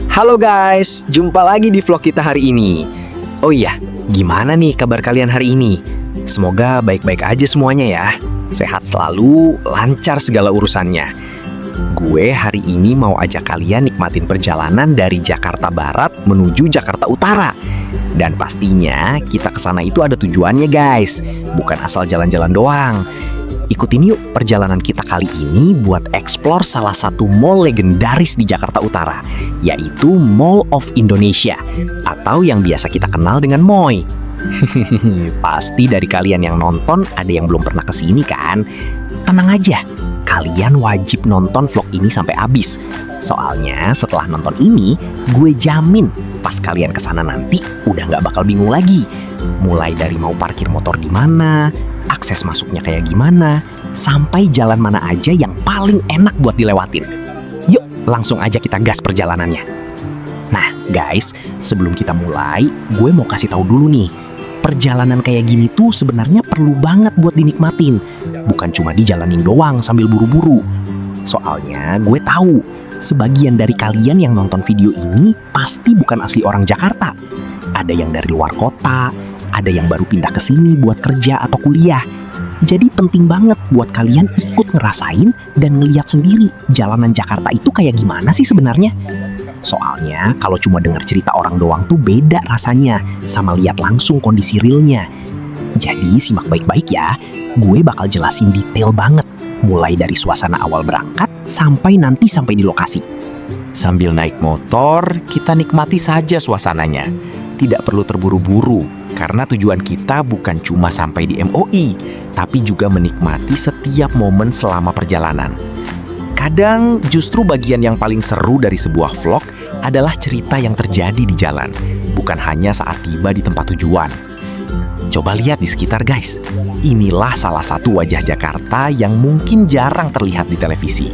Halo guys, jumpa lagi di vlog kita hari ini. Oh iya, gimana nih kabar kalian hari ini? Semoga baik-baik aja semuanya ya. Sehat selalu, lancar segala urusannya. Gue hari ini mau ajak kalian nikmatin perjalanan dari Jakarta Barat menuju Jakarta Utara. Dan pastinya kita kesana itu ada tujuannya guys, bukan asal jalan-jalan doang. Ikutin yuk perjalanan kita kali ini buat explore salah satu mall legendaris di Jakarta Utara, yaitu Mall of Indonesia, atau yang biasa kita kenal dengan MOI. Pasti dari kalian yang nonton ada yang belum pernah kesini kan? Tenang aja, kalian wajib nonton vlog ini sampai habis. Soalnya setelah nonton ini, gue jamin pas kalian kesana nanti udah nggak bakal bingung lagi. Mulai dari mau parkir motor di mana, akses masuknya kayak gimana, sampai jalan mana aja yang paling enak buat dilewatin. Yuk, langsung aja kita gas perjalanannya. Nah, guys, sebelum kita mulai, gue mau kasih tahu dulu nih. Perjalanan kayak gini tuh sebenarnya perlu banget buat dinikmatin. Bukan cuma dijalanin doang sambil buru-buru. Soalnya gue tahu, sebagian dari kalian yang nonton video ini pasti bukan asli orang Jakarta. Ada yang dari luar kota, ada yang baru pindah ke sini buat kerja atau kuliah. Jadi penting banget buat kalian ikut ngerasain dan ngeliat sendiri jalanan Jakarta itu kayak gimana sih sebenarnya. Soalnya kalau cuma dengar cerita orang doang tuh beda rasanya sama lihat langsung kondisi realnya. Jadi simak baik-baik ya, gue bakal jelasin detail banget. Mulai dari suasana awal berangkat sampai nanti sampai di lokasi. Sambil naik motor, kita nikmati saja suasananya. Tidak perlu terburu-buru, karena tujuan kita bukan cuma sampai di MOI, tapi juga menikmati setiap momen selama perjalanan. Kadang justru bagian yang paling seru dari sebuah vlog adalah cerita yang terjadi di jalan, bukan hanya saat tiba di tempat tujuan. Coba lihat di sekitar guys, inilah salah satu wajah Jakarta yang mungkin jarang terlihat di televisi.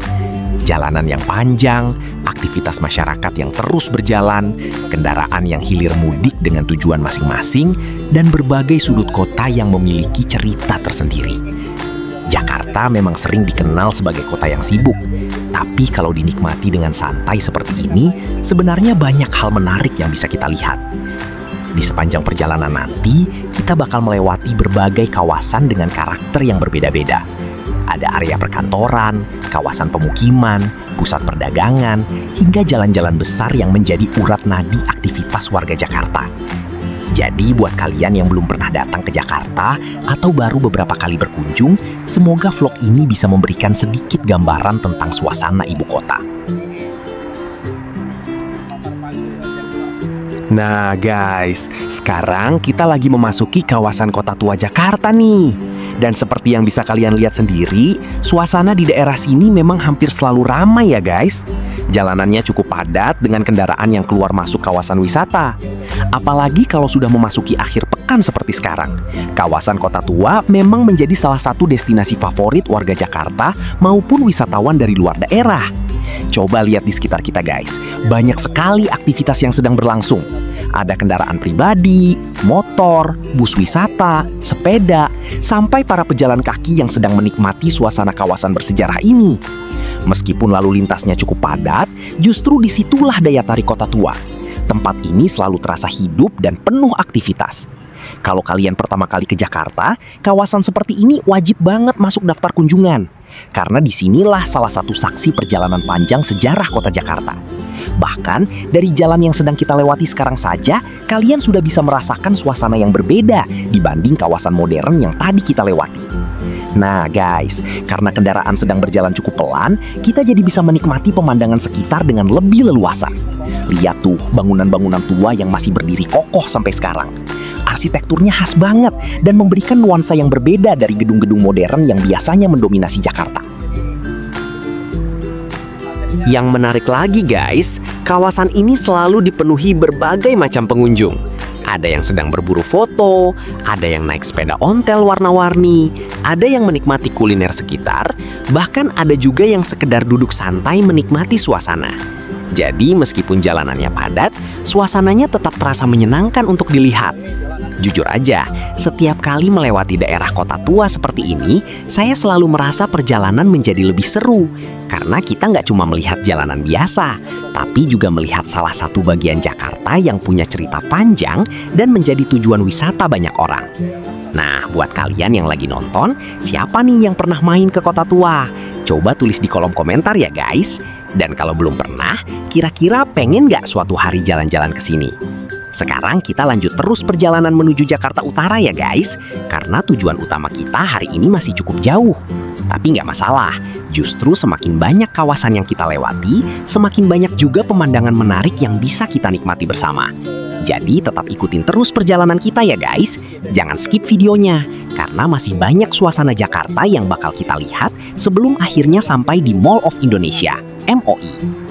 Jalanan yang panjang, aktivitas masyarakat yang terus berjalan, kendaraan yang hilir mudik dengan tujuan masing-masing, dan berbagai sudut kota yang memiliki cerita tersendiri. Jakarta memang sering dikenal sebagai kota yang sibuk, tapi kalau dinikmati dengan santai seperti ini, sebenarnya banyak hal menarik yang bisa kita lihat. Di sepanjang perjalanan nanti, kita bakal melewati berbagai kawasan dengan karakter yang berbeda-beda. Ada area perkantoran, kawasan pemukiman, pusat perdagangan, hingga jalan-jalan besar yang menjadi urat nadi aktivitas warga Jakarta. Jadi buat kalian yang belum pernah datang ke Jakarta atau baru beberapa kali berkunjung, semoga vlog ini bisa memberikan sedikit gambaran tentang suasana ibu kota. Nah guys, sekarang kita lagi memasuki kawasan Kota Tua Jakarta nih. Dan seperti yang bisa kalian lihat sendiri, suasana di daerah sini memang hampir selalu ramai ya guys. Jalanannya cukup padat dengan kendaraan yang keluar masuk kawasan wisata. Apalagi kalau sudah memasuki akhir pekan seperti sekarang. Kawasan Kota Tua memang menjadi salah satu destinasi favorit warga Jakarta maupun wisatawan dari luar daerah. Coba lihat di sekitar kita guys, banyak sekali aktivitas yang sedang berlangsung. Ada kendaraan pribadi, motor, bus wisata, sepeda, sampai para pejalan kaki yang sedang menikmati suasana kawasan bersejarah ini. Meskipun lalu lintasnya cukup padat, justru disitulah daya tarik Kota Tua. Tempat ini selalu terasa hidup dan penuh aktivitas. Kalau kalian pertama kali ke Jakarta, kawasan seperti ini wajib banget masuk daftar kunjungan. Karena disinilah salah satu saksi perjalanan panjang sejarah kota Jakarta. Bahkan dari jalan yang sedang kita lewati sekarang saja, kalian sudah bisa merasakan suasana yang berbeda dibanding kawasan modern yang tadi kita lewati. Nah guys, karena kendaraan sedang berjalan cukup pelan, kita jadi bisa menikmati pemandangan sekitar dengan lebih leluasa. Lihat tuh bangunan-bangunan tua yang masih berdiri kokoh sampai sekarang. Arsitekturnya khas banget dan memberikan nuansa yang berbeda dari gedung-gedung modern yang biasanya mendominasi Jakarta. Yang menarik lagi guys, kawasan ini selalu dipenuhi berbagai macam pengunjung. Ada yang sedang berburu foto, ada yang naik sepeda ontel warna-warni, ada yang menikmati kuliner sekitar, bahkan ada juga yang sekedar duduk santai menikmati suasana. Jadi meskipun jalanannya padat, suasananya tetap terasa menyenangkan untuk dilihat. Jujur aja, setiap kali melewati daerah kota tua seperti ini, saya selalu merasa perjalanan menjadi lebih seru. Karena kita nggak cuma melihat jalanan biasa, tapi juga melihat salah satu bagian Jakarta yang punya cerita panjang dan menjadi tujuan wisata banyak orang. Nah, buat kalian yang lagi nonton, siapa nih yang pernah main ke kota tua? Coba tulis di kolom komentar ya guys. Dan kalau belum pernah, kira-kira pengen nggak suatu hari jalan-jalan ke sini? Sekarang kita lanjut terus perjalanan menuju Jakarta Utara ya guys, karena tujuan utama kita hari ini masih cukup jauh. Tapi nggak masalah, justru semakin banyak kawasan yang kita lewati, semakin banyak juga pemandangan menarik yang bisa kita nikmati bersama. Jadi tetap ikutin terus perjalanan kita ya guys, jangan skip videonya, karena masih banyak suasana Jakarta yang bakal kita lihat sebelum akhirnya sampai di Mall of Indonesia, MOI.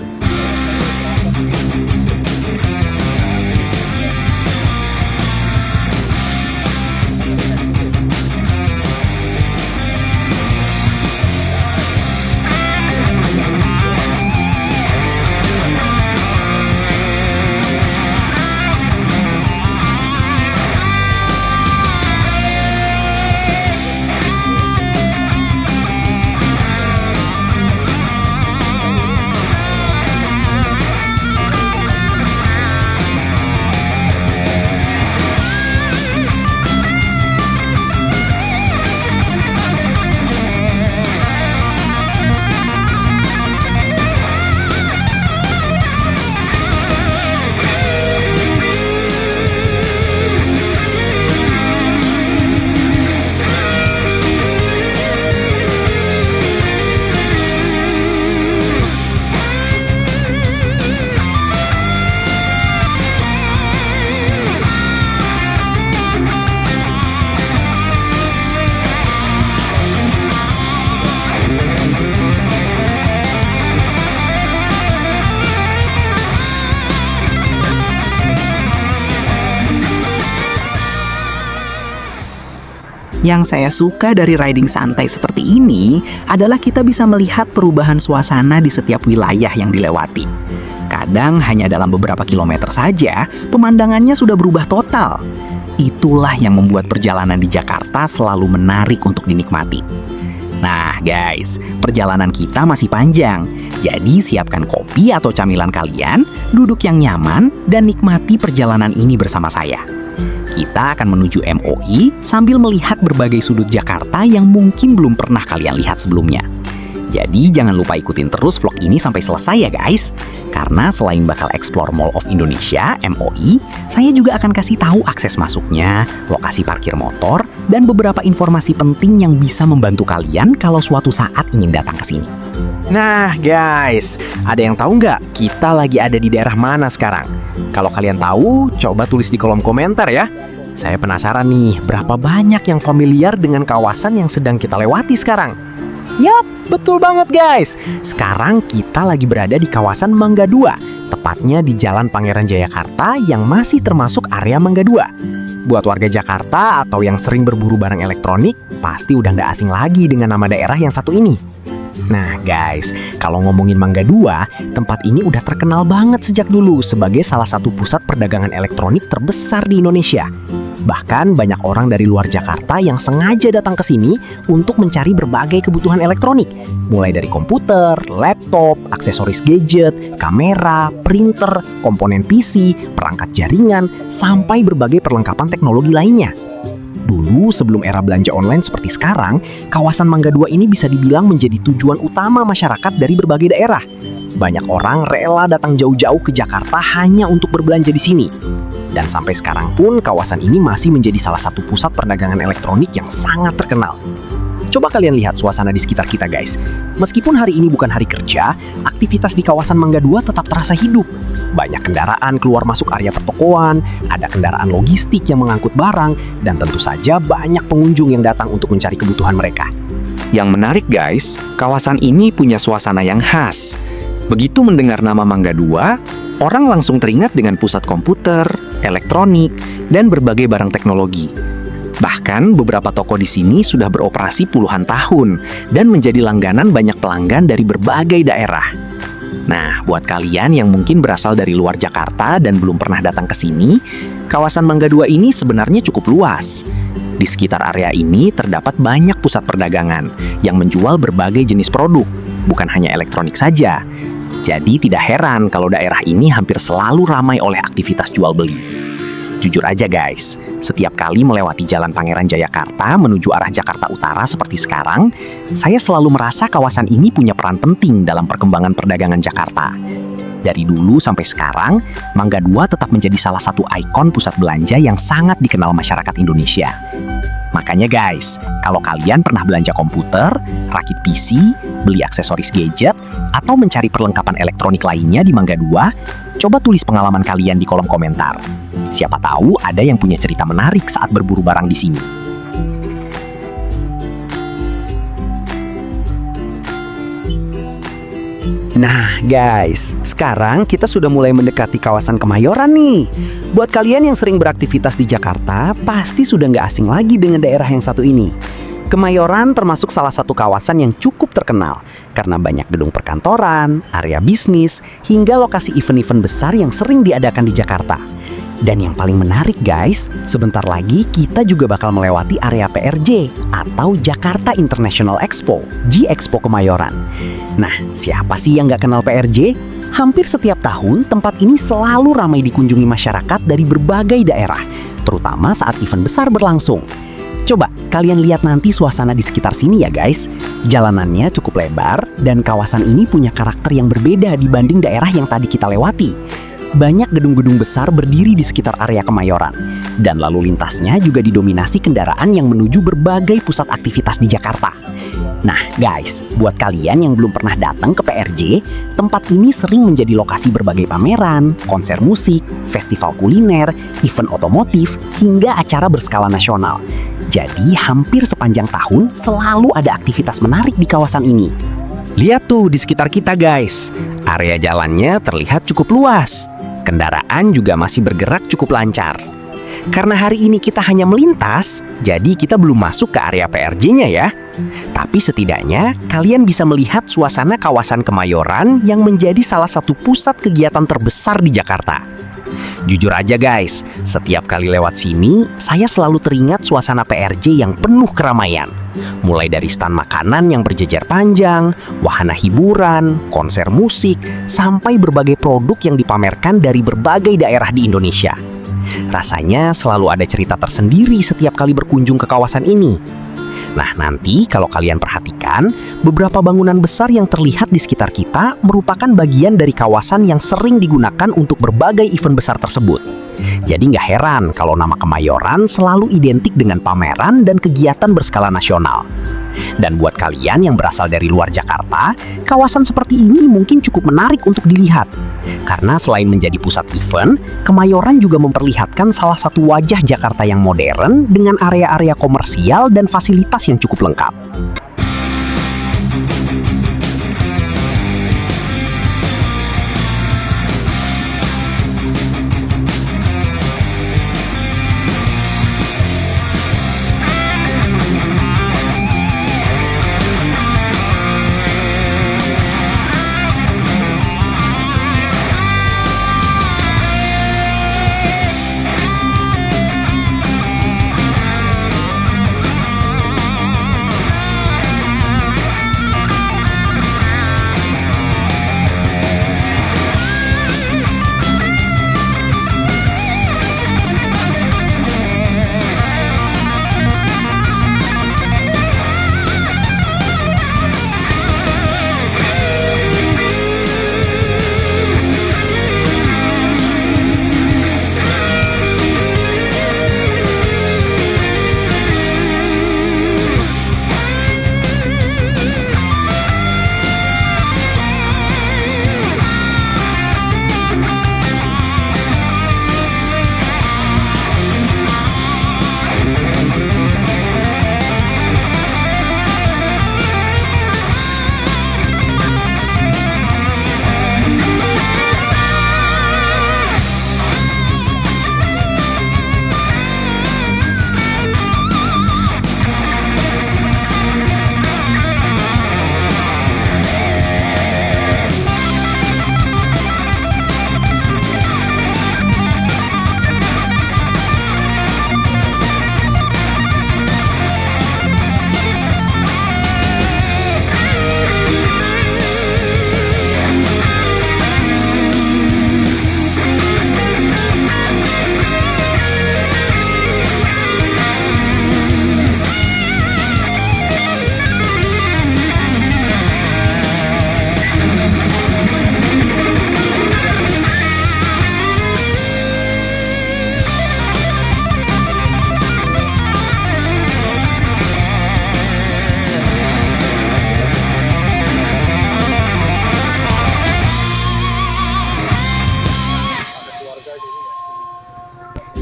Yang saya suka dari riding santai seperti ini adalah kita bisa melihat perubahan suasana di setiap wilayah yang dilewati. Kadang hanya dalam beberapa kilometer saja, pemandangannya sudah berubah total. Itulah yang membuat perjalanan di Jakarta selalu menarik untuk dinikmati. Nah guys, perjalanan kita masih panjang. Jadi siapkan kopi atau camilan kalian, duduk yang nyaman, dan nikmati perjalanan ini bersama saya. Kita akan menuju MOI sambil melihat berbagai sudut Jakarta yang mungkin belum pernah kalian lihat sebelumnya. Jadi jangan lupa ikutin terus vlog ini sampai selesai ya guys. Karena selain bakal explore Mall of Indonesia, MOI, saya juga akan kasih tahu akses masuknya, lokasi parkir motor, dan beberapa informasi penting yang bisa membantu kalian kalau suatu saat ingin datang ke sini. Nah guys, ada yang tahu nggak kita lagi ada di daerah mana sekarang? Kalau kalian tahu, coba tulis di kolom komentar ya. Saya penasaran nih, berapa banyak yang familiar dengan kawasan yang sedang kita lewati sekarang? Yap, betul banget guys. Sekarang kita lagi berada di kawasan Mangga 2, tepatnya di Jalan Pangeran Jayakarta yang masih termasuk area Mangga 2. Buat warga Jakarta atau yang sering berburu barang elektronik, pasti udah nggak asing lagi dengan nama daerah yang satu ini. Nah guys, kalau ngomongin Mangga 2, tempat ini udah terkenal banget sejak dulu sebagai salah satu pusat perdagangan elektronik terbesar di Indonesia. Bahkan banyak orang dari luar Jakarta yang sengaja datang ke sini untuk mencari berbagai kebutuhan elektronik, mulai dari komputer, laptop, aksesoris gadget, kamera, printer, komponen PC, perangkat jaringan, sampai berbagai perlengkapan teknologi lainnya. Dulu sebelum era belanja online seperti sekarang, kawasan Mangga 2 ini bisa dibilang menjadi tujuan utama masyarakat dari berbagai daerah. Banyak orang rela datang jauh-jauh ke Jakarta hanya untuk berbelanja di sini. Dan sampai sekarang pun kawasan ini masih menjadi salah satu pusat perdagangan elektronik yang sangat terkenal. Coba kalian lihat suasana di sekitar kita guys. Meskipun hari ini bukan hari kerja, aktivitas di kawasan Mangga 2 tetap terasa hidup. Banyak kendaraan keluar masuk area pertokoan, ada kendaraan logistik yang mengangkut barang, dan tentu saja banyak pengunjung yang datang untuk mencari kebutuhan mereka. Yang menarik guys, kawasan ini punya suasana yang khas. Begitu mendengar nama Mangga 2, orang langsung teringat dengan pusat komputer, elektronik, dan berbagai barang teknologi. Bahkan beberapa toko di sini sudah beroperasi puluhan tahun dan menjadi langganan banyak pelanggan dari berbagai daerah. Nah, buat kalian yang mungkin berasal dari luar Jakarta dan belum pernah datang ke sini, kawasan Mangga 2 ini sebenarnya cukup luas. Di sekitar area ini terdapat banyak pusat perdagangan yang menjual berbagai jenis produk, bukan hanya elektronik saja. Jadi tidak heran kalau daerah ini hampir selalu ramai oleh aktivitas jual beli. Jujur aja guys, setiap kali melewati Jalan Pangeran Jayakarta menuju arah Jakarta Utara seperti sekarang, saya selalu merasa kawasan ini punya peran penting dalam perkembangan perdagangan Jakarta. Dari dulu sampai sekarang, Mangga 2 tetap menjadi salah satu ikon pusat belanja yang sangat dikenal masyarakat Indonesia. Makanya guys, kalau kalian pernah belanja komputer, rakit PC, beli aksesoris gadget, atau mencari perlengkapan elektronik lainnya di Mangga 2, coba tulis pengalaman kalian di kolom komentar. Siapa tahu ada yang punya cerita menarik saat berburu barang di sini. Nah guys, sekarang kita sudah mulai mendekati kawasan Kemayoran nih. Buat kalian yang sering beraktivitas di Jakarta, pasti sudah nggak asing lagi dengan daerah yang satu ini. Kemayoran termasuk salah satu kawasan yang cukup terkenal karena banyak gedung perkantoran, area bisnis, hingga lokasi event-event besar yang sering diadakan di Jakarta. Dan yang paling menarik guys, sebentar lagi kita juga bakal melewati area PRJ atau Jakarta International Expo, G-Expo Kemayoran. Nah, siapa sih yang nggak kenal PRJ? Hampir setiap tahun tempat ini selalu ramai dikunjungi masyarakat dari berbagai daerah, terutama saat event besar berlangsung. Coba kalian lihat nanti suasana di sekitar sini ya guys. Jalanannya cukup lebar dan kawasan ini punya karakter yang berbeda dibanding daerah yang tadi kita lewati. Banyak gedung-gedung besar berdiri di sekitar area Kemayoran, dan lalu lintasnya juga didominasi kendaraan yang menuju berbagai pusat aktivitas di Jakarta. Nah guys, buat kalian yang belum pernah datang ke PRJ, tempat ini sering menjadi lokasi berbagai pameran, konser musik, festival kuliner, event otomotif, hingga acara berskala nasional. Jadi hampir sepanjang tahun selalu ada aktivitas menarik di kawasan ini. Lihat tuh di sekitar kita guys, area jalannya terlihat cukup luas. Kendaraan juga masih bergerak cukup lancar. Karena hari ini kita hanya melintas, jadi kita belum masuk ke area PRJ-nya ya. Tapi setidaknya kalian bisa melihat suasana kawasan Kemayoran yang menjadi salah satu pusat kegiatan terbesar di Jakarta. Jujur aja guys, setiap kali lewat sini, saya selalu teringat suasana PRJ yang penuh keramaian. Mulai dari stand makanan yang berjejer panjang, wahana hiburan, konser musik, sampai berbagai produk yang dipamerkan dari berbagai daerah di Indonesia. Rasanya selalu ada cerita tersendiri setiap kali berkunjung ke kawasan ini. Nah, nanti kalau kalian perhatikan, beberapa bangunan besar yang terlihat di sekitar kita merupakan bagian dari kawasan yang sering digunakan untuk berbagai event besar tersebut. Jadi nggak heran kalau nama Kemayoran selalu identik dengan pameran dan kegiatan berskala nasional. Dan buat kalian yang berasal dari luar Jakarta, kawasan seperti ini mungkin cukup menarik untuk dilihat. Karena selain menjadi pusat event, Kemayoran juga memperlihatkan salah satu wajah Jakarta yang modern dengan area-area komersial dan fasilitas yang cukup lengkap.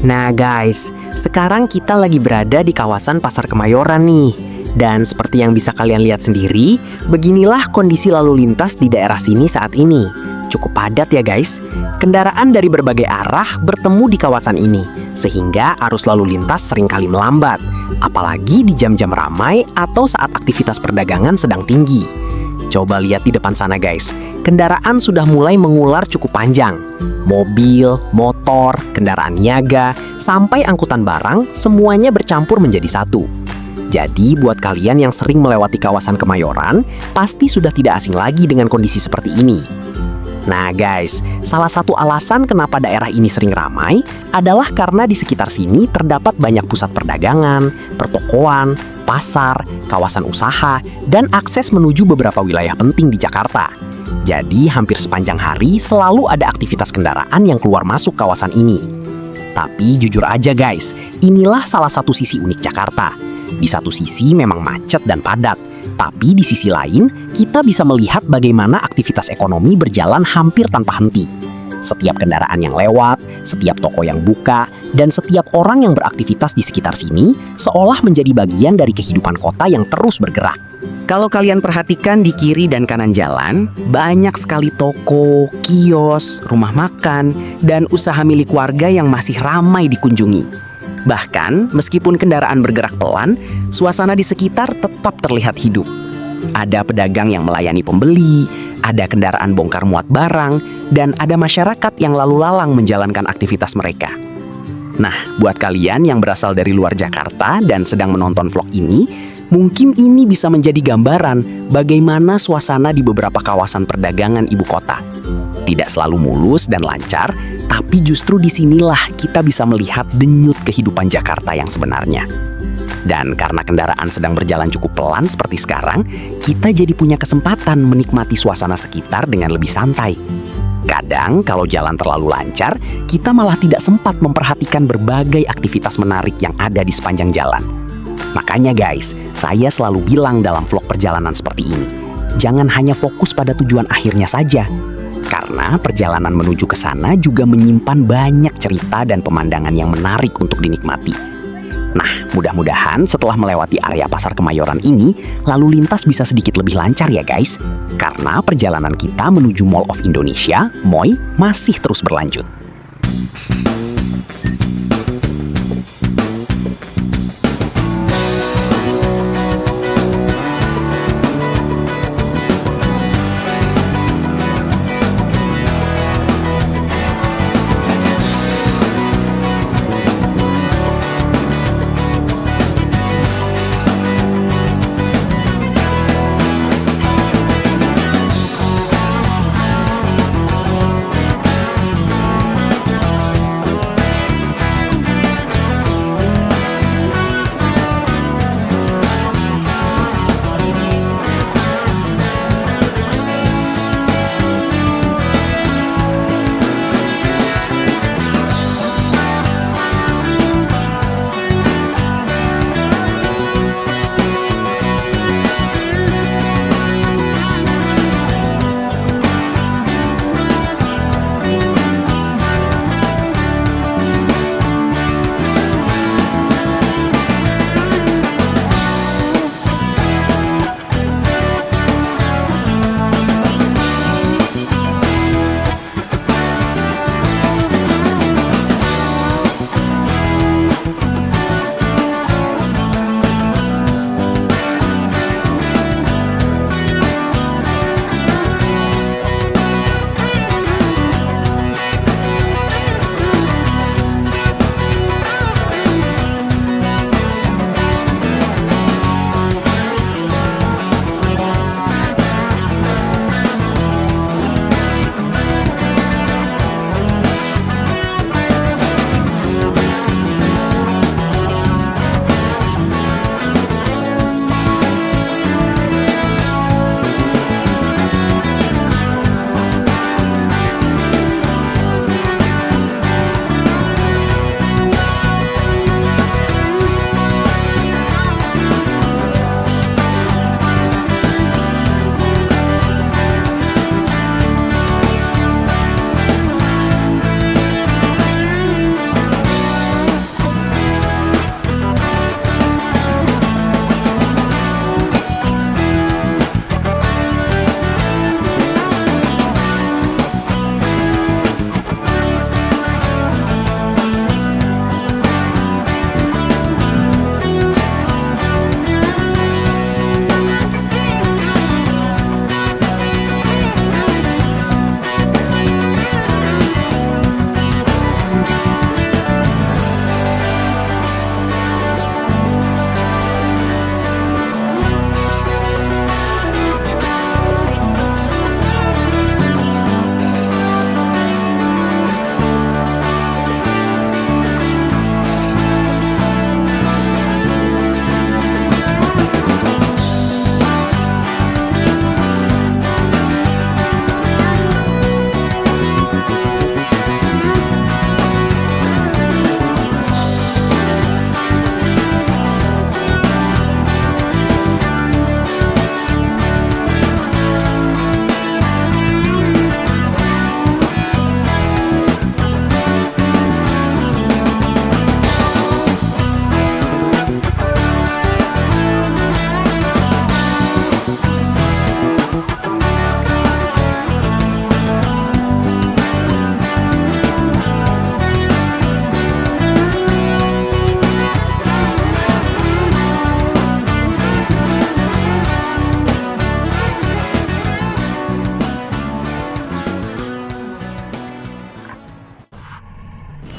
Nah guys, sekarang kita lagi berada di kawasan Pasar Kemayoran nih. Dan seperti yang bisa kalian lihat sendiri, beginilah kondisi lalu lintas di daerah sini saat ini. Cukup padat ya guys. Kendaraan dari berbagai arah bertemu di kawasan ini, sehingga arus lalu lintas seringkali melambat. Apalagi di jam-jam ramai atau saat aktivitas perdagangan sedang tinggi. Coba lihat di depan sana guys, kendaraan sudah mulai mengular cukup panjang. Mobil, motor, kendaraan niaga, sampai angkutan barang, semuanya bercampur menjadi satu. Jadi buat kalian yang sering melewati kawasan Kemayoran, pasti sudah tidak asing lagi dengan kondisi seperti ini. Nah guys, salah satu alasan kenapa daerah ini sering ramai adalah karena di sekitar sini terdapat banyak pusat perdagangan, pertokoan, pasar, kawasan usaha, dan akses menuju beberapa wilayah penting di Jakarta. Jadi hampir sepanjang hari selalu ada aktivitas kendaraan yang keluar masuk kawasan ini. Tapi jujur aja guys, inilah salah satu sisi unik Jakarta. Di satu sisi memang macet dan padat, tapi di sisi lain kita bisa melihat bagaimana aktivitas ekonomi berjalan hampir tanpa henti. Setiap kendaraan yang lewat, setiap toko yang buka, dan setiap orang yang beraktivitas di sekitar sini seolah menjadi bagian dari kehidupan kota yang terus bergerak. Kalau kalian perhatikan di kiri dan kanan jalan, banyak sekali toko, kios, rumah makan, dan usaha milik warga yang masih ramai dikunjungi. Bahkan, meskipun kendaraan bergerak pelan, suasana di sekitar tetap terlihat hidup. Ada pedagang yang melayani pembeli, ada kendaraan bongkar muat barang, dan ada masyarakat yang lalu lalang menjalankan aktivitas mereka. Nah, buat kalian yang berasal dari luar Jakarta dan sedang menonton vlog ini, mungkin ini bisa menjadi gambaran bagaimana suasana di beberapa kawasan perdagangan ibu kota. Tidak selalu mulus dan lancar, tapi justru disinilah kita bisa melihat denyut kehidupan Jakarta yang sebenarnya. Dan karena kendaraan sedang berjalan cukup pelan seperti sekarang, kita jadi punya kesempatan menikmati suasana sekitar dengan lebih santai. Kadang kalau jalan terlalu lancar, kita malah tidak sempat memperhatikan berbagai aktivitas menarik yang ada di sepanjang jalan. Makanya guys, saya selalu bilang dalam vlog perjalanan seperti ini, jangan hanya fokus pada tujuan akhirnya saja. Karena perjalanan menuju ke sana juga menyimpan banyak cerita dan pemandangan yang menarik untuk dinikmati. Nah, mudah-mudahan setelah melewati area Pasar Kemayoran ini, lalu lintas bisa sedikit lebih lancar ya guys. Karena perjalanan kita menuju Mall of Indonesia, MOI, masih terus berlanjut.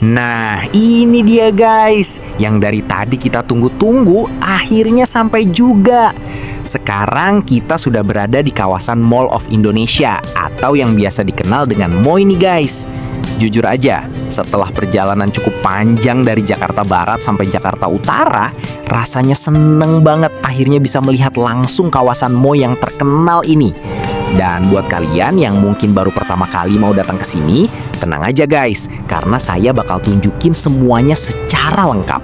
Nah, ini dia guys, yang dari tadi kita tunggu-tunggu akhirnya sampai juga. Sekarang kita sudah berada di kawasan Mall of Indonesia atau yang biasa dikenal dengan MOI nih guys. Jujur aja, setelah perjalanan cukup panjang dari Jakarta Barat sampai Jakarta Utara, rasanya seneng banget akhirnya bisa melihat langsung kawasan MOI yang terkenal ini. Dan buat kalian yang mungkin baru pertama kali mau datang ke sini, tenang aja guys, karena saya bakal tunjukin semuanya secara lengkap.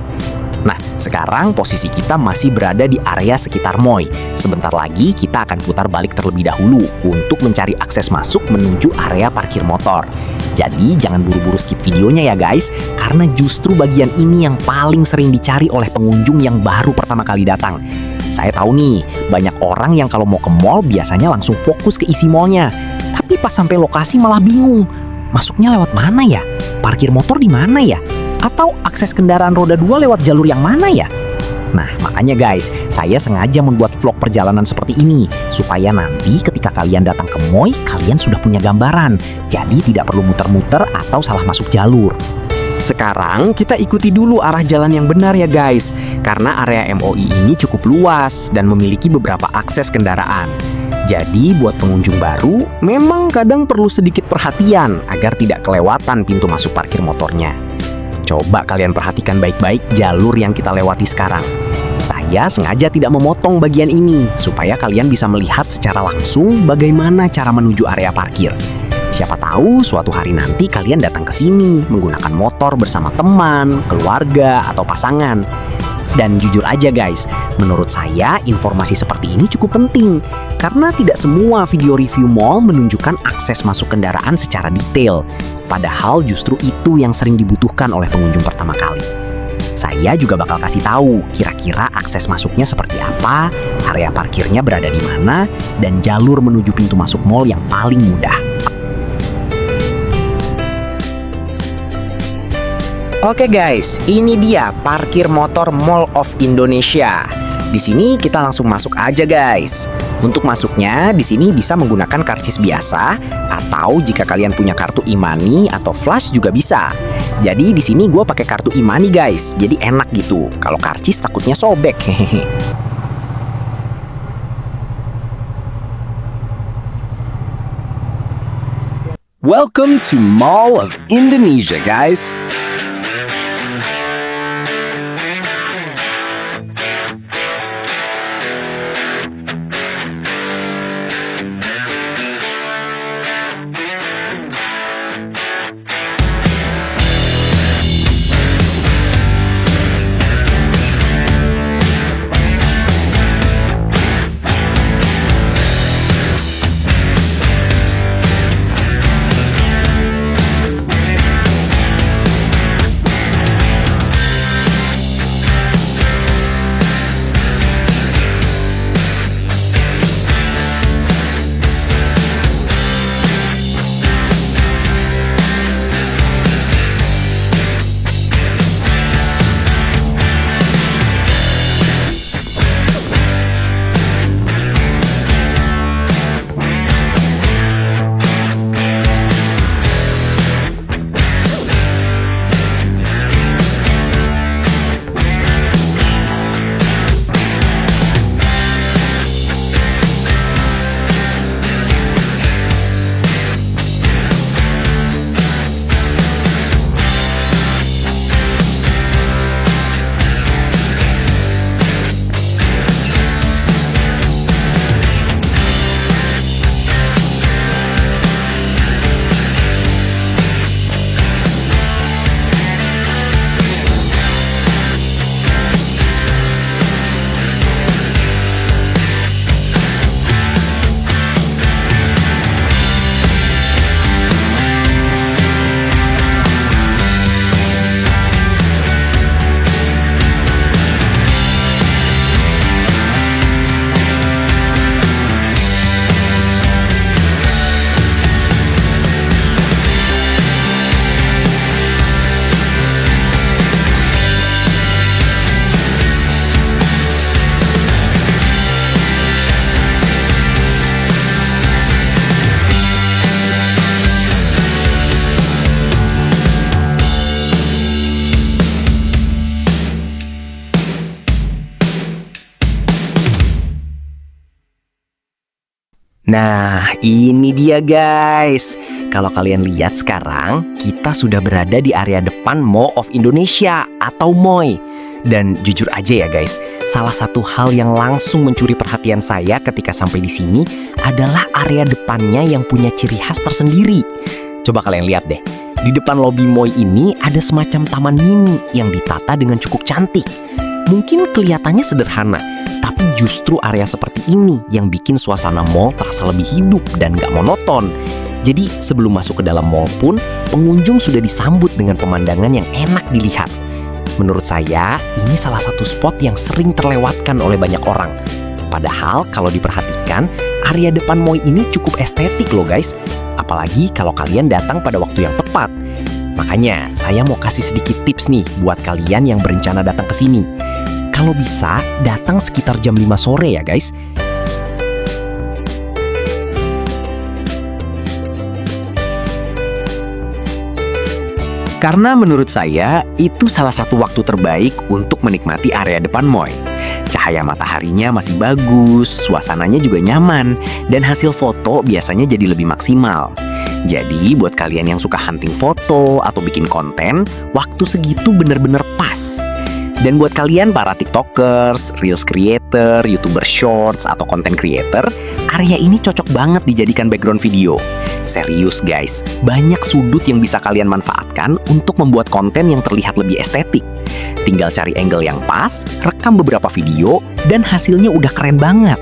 Nah, sekarang posisi kita masih berada di area sekitar MOI. Sebentar lagi kita akan putar balik terlebih dahulu untuk mencari akses masuk menuju area parkir motor. Jadi jangan buru-buru skip videonya ya guys, karena justru bagian ini yang paling sering dicari oleh pengunjung yang baru pertama kali datang. Saya tahu nih, banyak orang yang kalau mau ke mall biasanya langsung fokus ke isi mallnya. Tapi pas sampai lokasi malah bingung. Masuknya lewat mana ya? Parkir motor di mana ya? Atau akses kendaraan roda 2 lewat jalur yang mana ya? Nah, makanya guys, saya sengaja membuat vlog perjalanan seperti ini supaya nanti ketika kalian datang ke MOI, kalian sudah punya gambaran. Jadi tidak perlu muter-muter atau salah masuk jalur. Sekarang kita ikuti dulu arah jalan yang benar ya guys, karena area MOI ini cukup luas dan memiliki beberapa akses kendaraan. Jadi buat pengunjung baru, memang kadang perlu sedikit perhatian agar tidak kelewatan pintu masuk parkir motornya. Coba kalian perhatikan baik-baik jalur yang kita lewati sekarang. Saya sengaja tidak memotong bagian ini, supaya kalian bisa melihat secara langsung bagaimana cara menuju area parkir. Siapa tahu suatu hari nanti kalian datang ke sini menggunakan motor bersama teman, keluarga, atau pasangan. Dan jujur aja guys, menurut saya informasi seperti ini cukup penting karena tidak semua video review mall menunjukkan akses masuk kendaraan secara detail. Padahal justru itu yang sering dibutuhkan oleh pengunjung pertama kali. Saya juga bakal kasih tahu kira-kira akses masuknya seperti apa, area parkirnya berada di mana, dan jalur menuju pintu masuk mall yang paling mudah. Oke guys, ini dia parkir motor Mall of Indonesia. Di sini kita langsung masuk aja guys. Untuk masuknya di sini bisa menggunakan karcis biasa atau jika kalian punya kartu e-money atau flash juga bisa. Jadi di sini gue pakai kartu e-money guys. Jadi enak gitu. Kalau karcis takutnya sobek. Hehehe. Welcome to Mall of Indonesia guys. Nah, ini dia guys. Kalau kalian lihat sekarang, kita sudah berada di area depan Mall of Indonesia atau MOI. Dan jujur aja ya guys, salah satu hal yang langsung mencuri perhatian saya ketika sampai di sini adalah area depannya yang punya ciri khas tersendiri. Coba kalian lihat deh, di depan lobi MOI ini ada semacam taman mini yang ditata dengan cukup cantik. Mungkin kelihatannya sederhana, tapi justru area seperti ini yang bikin suasana mall terasa lebih hidup dan gak monoton. Jadi sebelum masuk ke dalam mall pun, pengunjung sudah disambut dengan pemandangan yang enak dilihat. Menurut saya, ini salah satu spot yang sering terlewatkan oleh banyak orang. Padahal kalau diperhatikan, area depan MOI ini cukup estetik loh guys. Apalagi kalau kalian datang pada waktu yang tepat. Makanya, saya mau kasih sedikit tips nih buat kalian yang berencana datang ke sini. Kalau bisa, datang sekitar jam 5 sore ya guys. Karena menurut saya, itu salah satu waktu terbaik untuk menikmati area depan MOI. Cahaya mataharinya masih bagus, suasananya juga nyaman, dan hasil foto biasanya jadi lebih maksimal. Jadi buat kalian yang suka hunting foto atau bikin konten, waktu segitu bener-bener pas. Dan buat kalian para tiktokers, reels creator, youtuber shorts, atau content creator, area ini cocok banget dijadikan background video. Serius guys, banyak sudut yang bisa kalian manfaatkan untuk membuat konten yang terlihat lebih estetik. Tinggal cari angle yang pas, rekam beberapa video, dan hasilnya udah keren banget.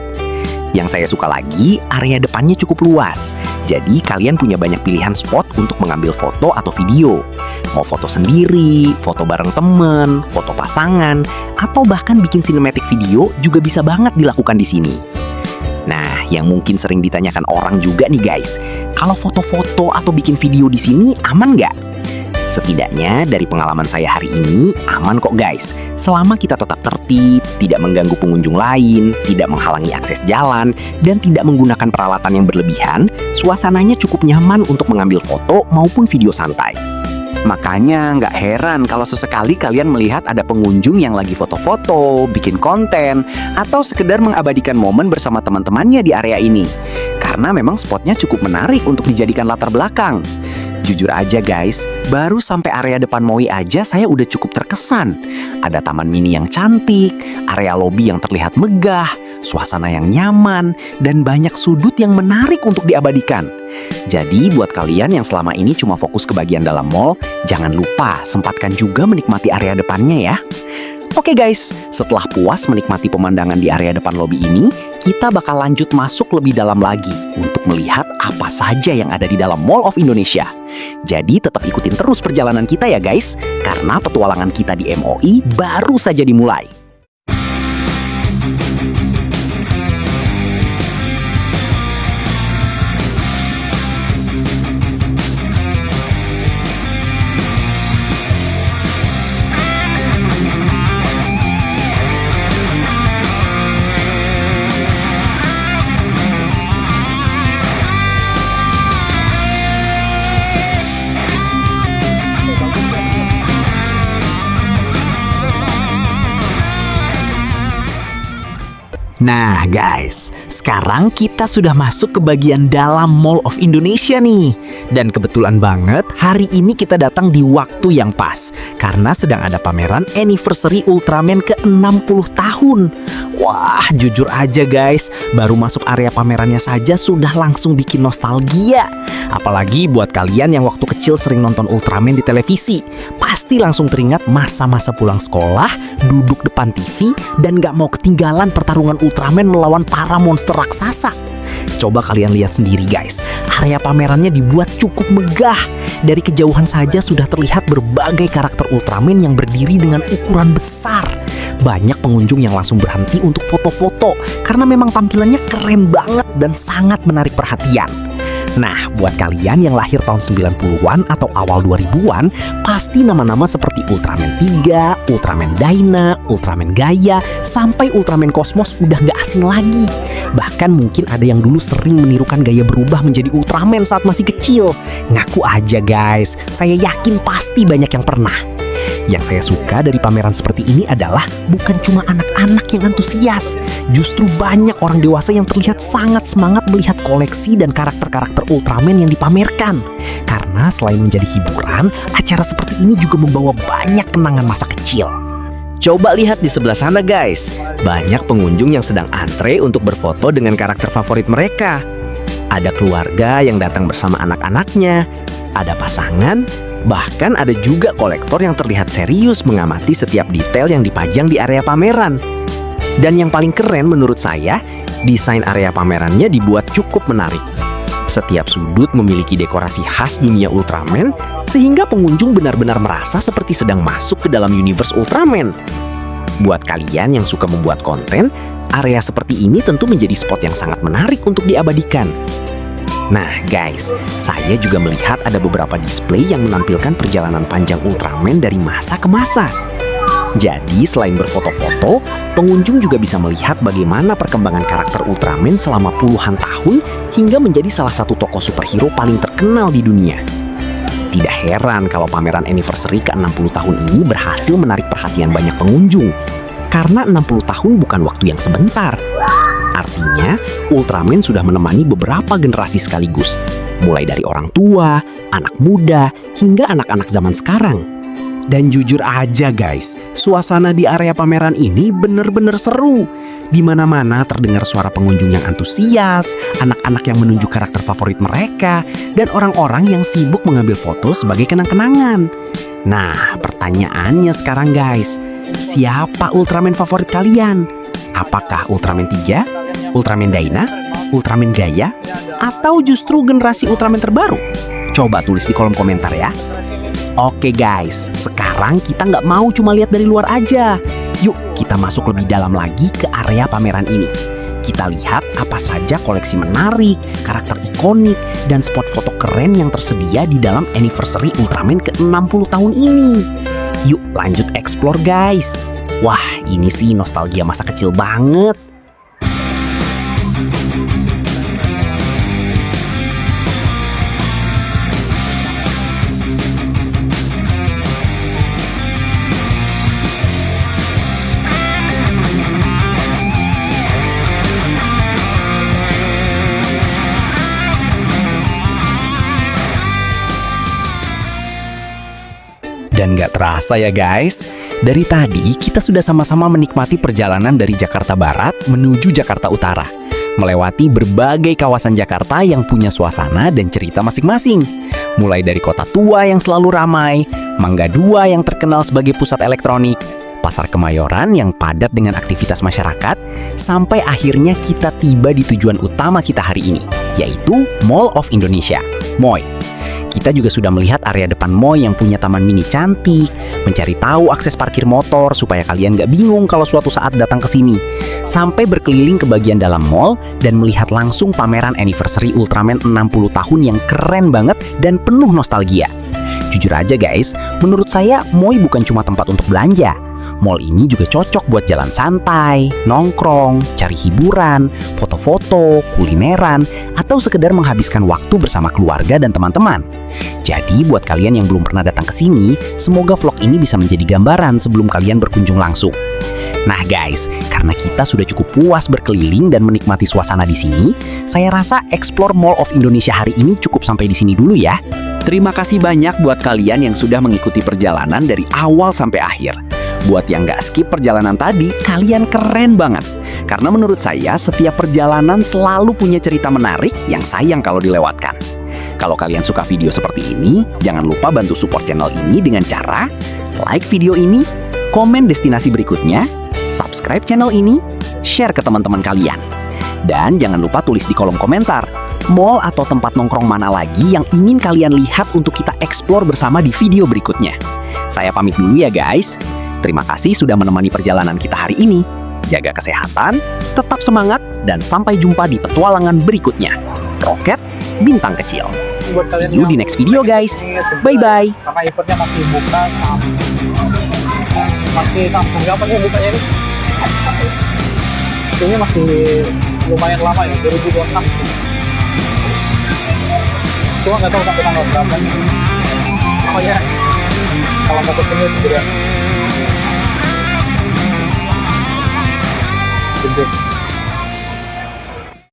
Yang saya suka lagi, area depannya cukup luas. Jadi kalian punya banyak pilihan spot untuk mengambil foto atau video. Mau foto sendiri, foto bareng temen, foto pasangan, atau bahkan bikin cinematic video juga bisa banget dilakukan di sini. Nah, yang mungkin sering ditanyakan orang juga nih guys, kalau foto-foto atau bikin video di sini aman nggak? Setidaknya dari pengalaman saya hari ini, aman kok guys. Selama kita tetap tertib, tidak mengganggu pengunjung lain, tidak menghalangi akses jalan, dan tidak menggunakan peralatan yang berlebihan, suasananya cukup nyaman untuk mengambil foto maupun video santai. Makanya nggak heran kalau sesekali kalian melihat ada pengunjung yang lagi foto-foto, bikin konten, atau sekedar mengabadikan momen bersama teman-temannya di area ini. Karena memang spotnya cukup menarik untuk dijadikan latar belakang. Jujur aja guys, baru sampai area depan MOI aja saya udah cukup terkesan. Ada taman mini yang cantik, area lobi yang terlihat megah, suasana yang nyaman, dan banyak sudut yang menarik untuk diabadikan. Jadi buat kalian yang selama ini cuma fokus ke bagian dalam mall, jangan lupa sempatkan juga menikmati area depannya ya. Oke guys, setelah puas menikmati pemandangan di area depan lobi ini, kita bakal lanjut masuk lebih dalam lagi untuk melihat apa saja yang ada di dalam Mall of Indonesia. Jadi tetap ikutin terus perjalanan kita ya guys, karena petualangan kita di MOI baru saja dimulai. Nah guys, sekarang kita sudah masuk ke bagian dalam Mall of Indonesia nih. Dan kebetulan banget hari ini kita datang di waktu yang pas, karena sedang ada pameran anniversary Ultraman ke-60 tahun. Wah, jujur aja guys, baru masuk area pamerannya saja sudah langsung bikin nostalgia. Apalagi buat kalian yang waktu kecil sering nonton Ultraman di televisi, pasti langsung teringat masa-masa pulang sekolah, duduk depan TV, dan gak mau ketinggalan pertarungan Ultraman melawan para monster raksasa. Coba kalian lihat sendiri guys, area pamerannya dibuat cukup megah. Dari kejauhan saja sudah terlihat berbagai karakter Ultraman yang berdiri dengan ukuran besar. Banyak pengunjung yang langsung berhenti untuk foto-foto karena memang tampilannya keren banget dan sangat menarik perhatian. Nah, buat kalian yang lahir tahun 90-an atau awal 2000-an, pasti nama-nama seperti Ultraman 3, Ultraman Dyna, Ultraman Gaia, sampai Ultraman Cosmos udah gak asing lagi. Bahkan mungkin ada yang dulu sering menirukan gaya berubah menjadi Ultraman saat masih kecil. Ngaku aja guys, saya yakin pasti banyak yang pernah. Yang saya suka dari pameran seperti ini adalah bukan cuma anak-anak yang antusias, justru banyak orang dewasa yang terlihat sangat semangat melihat koleksi dan karakter-karakter Ultraman yang dipamerkan. Karena selain menjadi hiburan, acara seperti ini juga membawa banyak kenangan masa kecil. Coba lihat di sebelah sana guys, banyak pengunjung yang sedang antre untuk berfoto dengan karakter favorit mereka. Ada keluarga yang datang bersama anak-anaknya, ada pasangan, bahkan ada juga kolektor yang terlihat serius mengamati setiap detail yang dipajang di area pameran. Dan yang paling keren menurut saya, desain area pamerannya dibuat cukup menarik. Setiap sudut memiliki dekorasi khas dunia Ultraman, sehingga pengunjung benar-benar merasa seperti sedang masuk ke dalam universe Ultraman. Buat kalian yang suka membuat konten, area seperti ini tentu menjadi spot yang sangat menarik untuk diabadikan. Nah guys, saya juga melihat ada beberapa display yang menampilkan perjalanan panjang Ultraman dari masa ke masa. Jadi selain berfoto-foto, pengunjung juga bisa melihat bagaimana perkembangan karakter Ultraman selama puluhan tahun hingga menjadi salah satu tokoh superhero paling terkenal di dunia. Tidak heran kalau pameran anniversary ke-60 tahun ini berhasil menarik perhatian banyak pengunjung. Karena 60 tahun bukan waktu yang sebentar. Artinya, Ultraman sudah menemani beberapa generasi sekaligus. Mulai dari orang tua, anak muda, hingga anak-anak zaman sekarang. Dan jujur aja guys, suasana di area pameran ini bener-bener seru. Di mana-mana terdengar suara pengunjung yang antusias, anak-anak yang menunjuk karakter favorit mereka, dan orang-orang yang sibuk mengambil foto sebagai kenang-kenangan. Nah, pertanyaannya sekarang guys, siapa Ultraman favorit kalian? Apakah Ultraman 3, Ultraman Dyna, Ultraman Gaia, atau justru generasi Ultraman terbaru? Coba tulis di kolom komentar ya. Oke guys, sekarang kita nggak mau cuma lihat dari luar aja. Yuk kita masuk lebih dalam lagi ke area pameran ini. Kita lihat apa saja koleksi menarik, karakter ikonik, dan spot foto keren yang tersedia di dalam anniversary Ultraman ke-60 tahun ini. Yuk lanjut explore guys. Wah ini sih nostalgia masa kecil banget. Dan gak terasa ya guys, dari tadi kita sudah sama-sama menikmati perjalanan dari Jakarta Barat menuju Jakarta Utara, melewati berbagai kawasan Jakarta yang punya suasana dan cerita masing-masing. Mulai dari Kota Tua yang selalu ramai, Mangga 2 yang terkenal sebagai pusat elektronik, Pasar Kemayoran yang padat dengan aktivitas masyarakat, sampai akhirnya kita tiba di tujuan utama kita hari ini, yaitu Mall of Indonesia, MOI. Kita juga sudah melihat area depan MOI yang punya taman mini cantik, mencari tahu akses parkir motor supaya kalian gak bingung kalau suatu saat datang ke sini, sampai berkeliling ke bagian dalam mall dan melihat langsung pameran anniversary Ultraman 60 tahun yang keren banget dan penuh nostalgia. Jujur aja guys, menurut saya MOI bukan cuma tempat untuk belanja. Mall ini juga cocok buat jalan santai, nongkrong, cari hiburan, foto-foto, kulineran, atau sekedar menghabiskan waktu bersama keluarga dan teman-teman. Jadi buat kalian yang belum pernah datang ke sini, semoga vlog ini bisa menjadi gambaran sebelum kalian berkunjung langsung. Nah guys, karena kita sudah cukup puas berkeliling dan menikmati suasana di sini, saya rasa explore Mall of Indonesia hari ini cukup sampai di sini dulu ya. Terima kasih banyak buat kalian yang sudah mengikuti perjalanan dari awal sampai akhir. Buat yang gak skip perjalanan tadi, kalian keren banget. Karena menurut saya, setiap perjalanan selalu punya cerita menarik yang sayang kalau dilewatkan. Kalau kalian suka video seperti ini, jangan lupa bantu support channel ini dengan cara like video ini, komen destinasi berikutnya, subscribe channel ini, share ke teman-teman kalian. Dan jangan lupa tulis di kolom komentar, mall atau tempat nongkrong mana lagi yang ingin kalian lihat untuk kita explore bersama di video berikutnya. Saya pamit dulu ya guys. Terima kasih sudah menemani perjalanan kita hari ini. Jaga kesehatan, tetap semangat, dan sampai jumpa di petualangan berikutnya. Roket Bintang Kecil. See you di next video guys. Bye-bye. Karena eventnya masih buka sampai berapa sih bukanya ini? Ini masih lumayan lama ya, 2026. Cuma nggak tahu sampai tanggal berapa. Pokoknya kalau mau kesini itu juga the best.